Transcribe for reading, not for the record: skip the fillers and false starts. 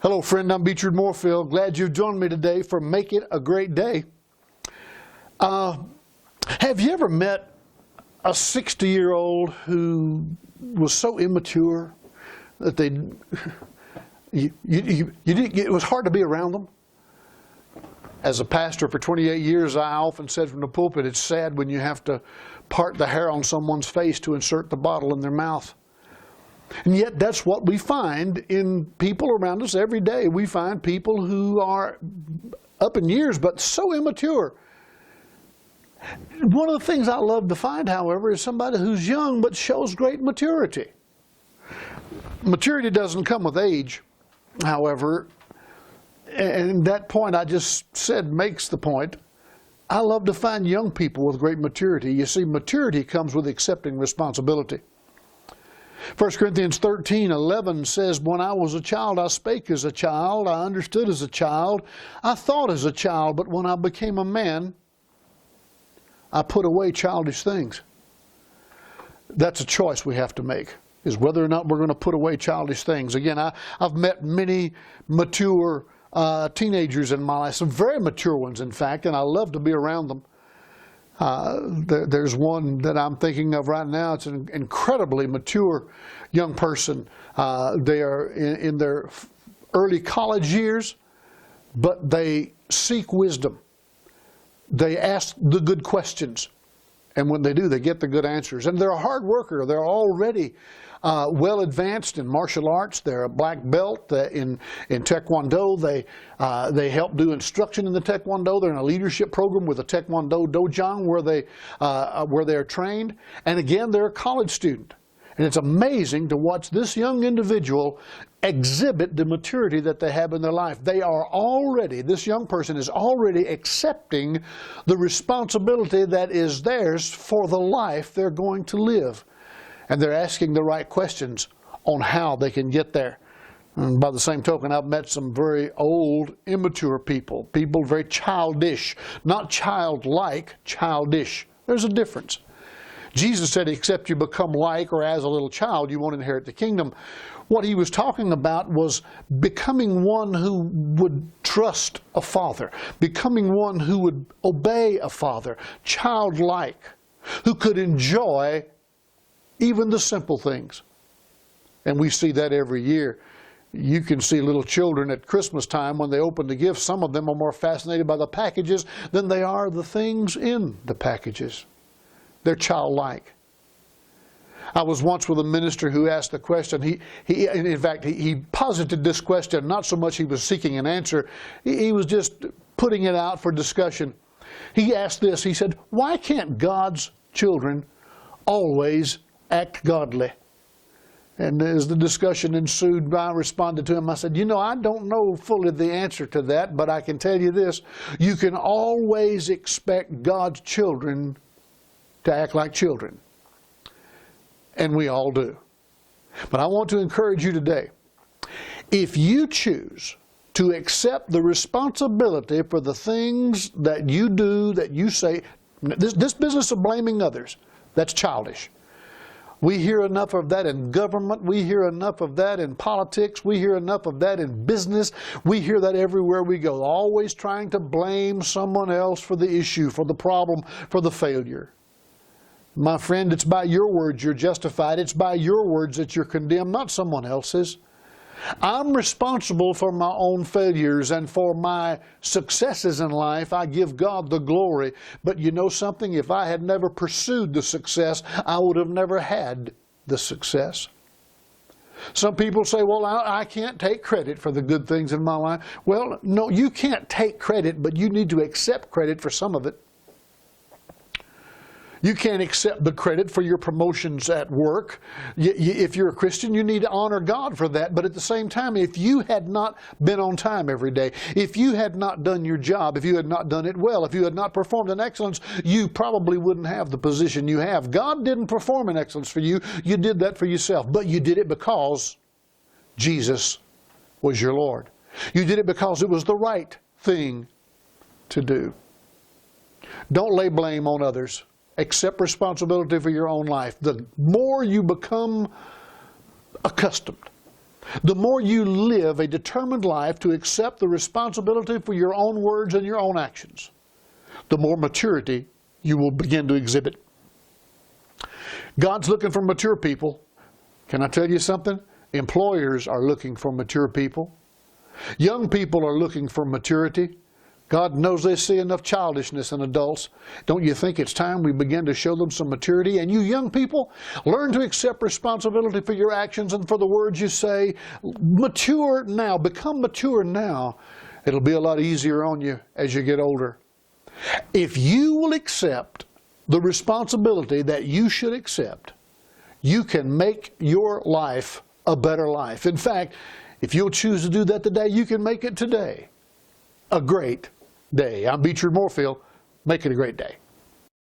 Hello friend, I'm Beechard Moorfield. Glad you've joined me today for Make It a Great Day. Have you ever met a 60-year-old who was so immature that it was hard to be around them? As a pastor for 28 years, I often said from the pulpit, it's sad when you have to part the hair on someone's face to insert the bottle in their mouth. And yet that's what we find in people around us every day. We find people who are up in years but so immature. One of the things I love to find, however, is somebody who's young but shows great maturity. Maturity doesn't come with age, however, and that point I just said makes the point. I love to find young people with great maturity. You see, maturity comes with accepting responsibility. 1 Corinthians 13:11 says, "When I was a child, I spake as a child, I understood as a child, I thought as a child, but when I became a man, I put away childish things." That's a choice we have to make, is whether or not we're going to put away childish things. Again, I've met many mature teenagers in my life, some very mature ones, in fact, and I love to be around them. There's one that I'm thinking of right now. It's an incredibly mature young person. They are in their early college years, but they seek wisdom. They ask the good questions. And when they do, they get the good answers. And they're a hard worker. They're already well advanced in martial arts. They're a black belt in Taekwondo. They help do instruction in the Taekwondo. They're in a leadership program with a Taekwondo Dojang where they're trained. And again, they're a college student. And it's amazing to watch this young individual exhibit the maturity that they have in their life. This young person is already accepting the responsibility that is theirs for the life they're going to live. And they're asking the right questions on how they can get there. And by the same token, I've met some very old, immature people very childish, not childlike, childish. There's a difference. Jesus said, except you become like or as a little child, you won't inherit the kingdom. What he was talking about was becoming one who would trust a father, becoming one who would obey a father, childlike, who could enjoy even the simple things. And we see that every year. You can see little children at Christmas time when they open the gifts. Some of them are more fascinated by the packages than they are the things in the packages. They're childlike. I was once with a minister who asked the question. He posited this question, not so much he was seeking an answer. He was just putting it out for discussion. He asked this. He said, "Why can't God's children always act godly?" And as the discussion ensued, I responded to him. I said, I don't know fully the answer to that, but I can tell you this. You can always expect God's children to act like children. And we all do. But I want to encourage you today. If you choose to accept the responsibility for the things that you do, that you say, this business of blaming others, that's childish. We hear enough of that in government. We hear enough of that in politics. We hear enough of that in business. We hear that everywhere we go. Always trying to blame someone else for the issue, for the problem, for the failure. My friend, it's by your words you're justified. It's by your words that you're condemned, not someone else's. I'm responsible for my own failures, and for my successes in life, I give God the glory. But you know something? If I had never pursued the success, I would have never had the success. Some people say, well, I can't take credit for the good things in my life. Well, no, you can't take credit, but you need to accept credit for some of it. You can't accept the credit for your promotions at work. If you're a Christian, you need to honor God for that. But at the same time, if you had not been on time every day, if you had not done your job, if you had not done it well, if you had not performed in excellence, you probably wouldn't have the position you have. God didn't perform in excellence for you. You did that for yourself. But you did it because Jesus was your Lord. You did it because it was the right thing to do. Don't lay blame on others. Accept responsibility for your own life. The more you become accustomed the more you live a determined life to accept the responsibility for your own words and your own actions, the more maturity you will begin to exhibit. God's looking for mature people. Can I tell you something? Employers are looking for mature people. Young people are looking for maturity. God knows they see enough childishness in adults. Don't you think it's time we begin to show them some maturity? And you young people, learn to accept responsibility for your actions and for the words you say. Mature now. Become mature now. It'll be a lot easier on you as you get older. If you will accept the responsibility that you should accept, you can make your life a better life. In fact, if you'll choose to do that today, you can make it today a great day. I'm Beecher Moorfield. Make it a great day.